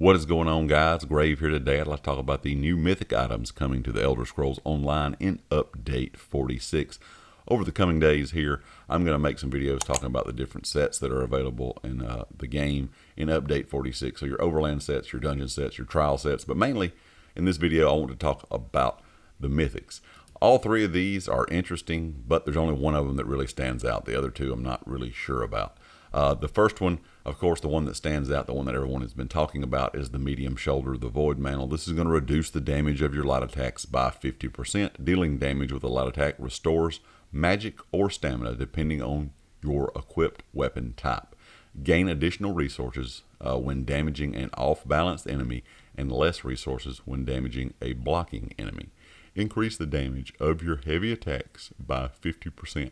What is going on, guys? Grave here today. I'd like to talk about the new Mythic items coming to the Elder Scrolls Online in Update 46. Over the coming days here, I'm going to make some videos talking about the different sets that are available in the game in Update 46. So your Overland sets, your Dungeon sets, your Trial sets. But mainly, in this video, I want to talk about the Mythics. All three of these are interesting, but there's only one of them that really stands out. The other two I'm not really sure about. The first one, of course, the one that stands out, the one that everyone has been talking about, is the medium shoulder, the Voidmantle. This is going to reduce the damage of your light attacks by 50%. Dealing damage with a light attack restores magic or stamina depending on your equipped weapon type. Gain additional resources when damaging an off-balance enemy and less resources when damaging a blocking enemy. Increase the damage of your heavy attacks by 50%.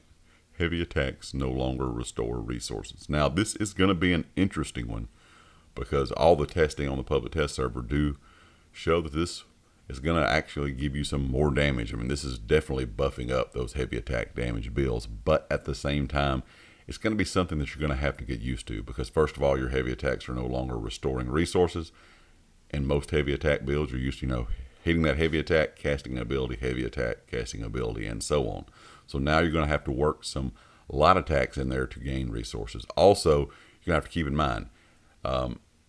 Heavy attacks no longer restore resources. Now, this is going to be an interesting one because all the testing on the public test server do show that this is going to actually give you some more damage. I mean, this is definitely buffing up those heavy attack damage builds, but at the same time, it's going to be something that you're going to have to get used to because, first of all, your heavy attacks are no longer restoring resources, and most heavy attack builds are used to, hitting that heavy attack, casting an ability, heavy attack, casting ability, and so on. So now you're going to have to work some light attacks in there to gain resources. Also, you're going to have to keep in mind,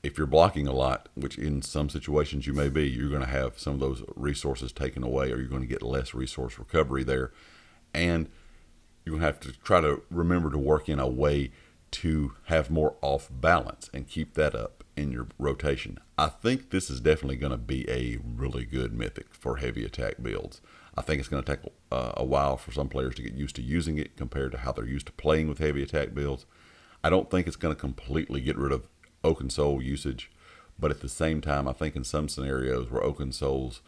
if you're blocking a lot, which in some situations you may be, you're going to have some of those resources taken away, or you're going to get less resource recovery there. And you're going to have to try to remember to work in a way to have more off balance and keep that up in your rotation. I think this is definitely going to be a really good Mythic for heavy attack builds. I think it's going to take a while for some players to get used to using it compared to how they're used to playing with heavy attack builds. I don't think it's going to completely get rid of Oaken Soul usage, but at the same time, I think in some scenarios where Oaken Soul's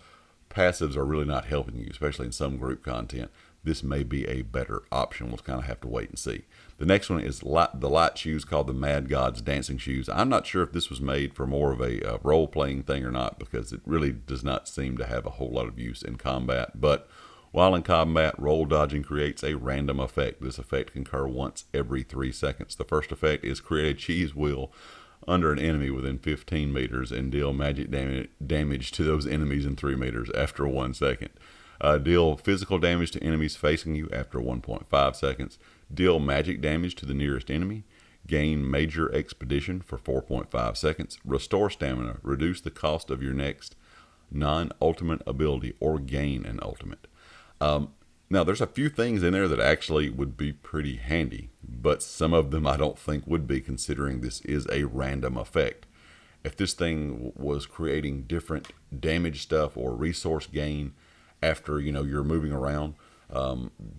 passives are really not helping you, especially in some group content, this may be a better option. We'll kind of have to wait and see. The next one is the light shoes called the Mad God's Dancing Shoes. I'm not sure if this was made for more of a role-playing thing or not because it really does not seem to have a whole lot of use in combat. But while in combat, roll dodging creates a random effect. This effect can occur once every 3 seconds. The first effect is create a cheese wheel under an enemy within 15 meters and deal magic damage to those enemies in 3 meters after 1 second. Deal physical damage to enemies facing you after 1.5 seconds. Deal magic damage to the nearest enemy. Gain major expedition for 4.5 seconds. Restore stamina. Reduce the cost of your next non-ultimate ability or gain an ultimate. Now, there's a few things in there that actually would be pretty handy, but some of them I don't think would be, considering this is a random effect. If this thing was creating different damage stuff or resource gain after you're moving around,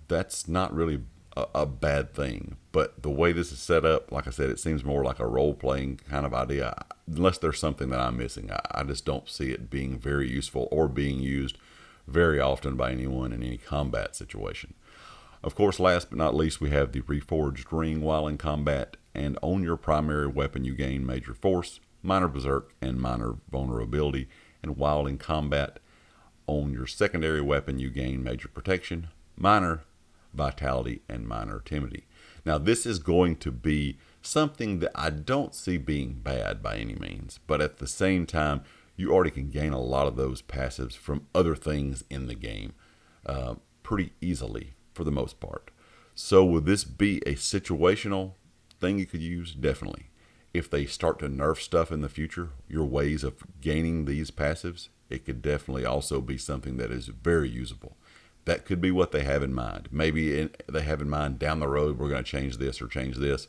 that's not really a bad thing. But the way this is set up, like I said, it seems more like a role-playing kind of idea. Unless there's something that I'm missing, I just don't see it being very useful or being used very often by anyone in any combat situation. Of course, last but not least, we have the Reforged ring while in combat, and on your primary weapon you gain major force, minor berserk, and minor vulnerability, and while in combat on your secondary weapon you gain major protection, minor vitality, and minor timidity. Now, this is going to be something that I don't see being bad by any means, but at the same time, you already can gain a lot of those passives from other things in the game pretty easily for the most part. So will this be a situational thing you could use? Definitely. If they start to nerf stuff in the future, your ways of gaining these passives, it could definitely also be something that is very usable. That could be what they have in mind. Maybe they have in mind down the road, we're going to change this or change this.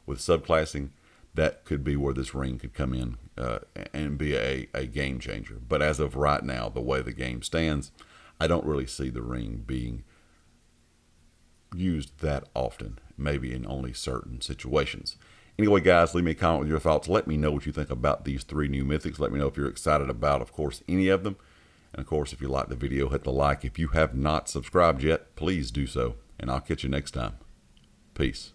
With subclassing, that could be where this ring could come in and be a game changer. But as of right now, the way the game stands, I don't really see the ring being used that often, maybe in only certain situations. Anyway, guys, leave me a comment with your thoughts. Let me know what you think about these three new Mythics. Let me know if you're excited about, of course, any of them. And, of course, if you like the video, hit the like. If you have not subscribed yet, please do so. And I'll catch you next time. Peace.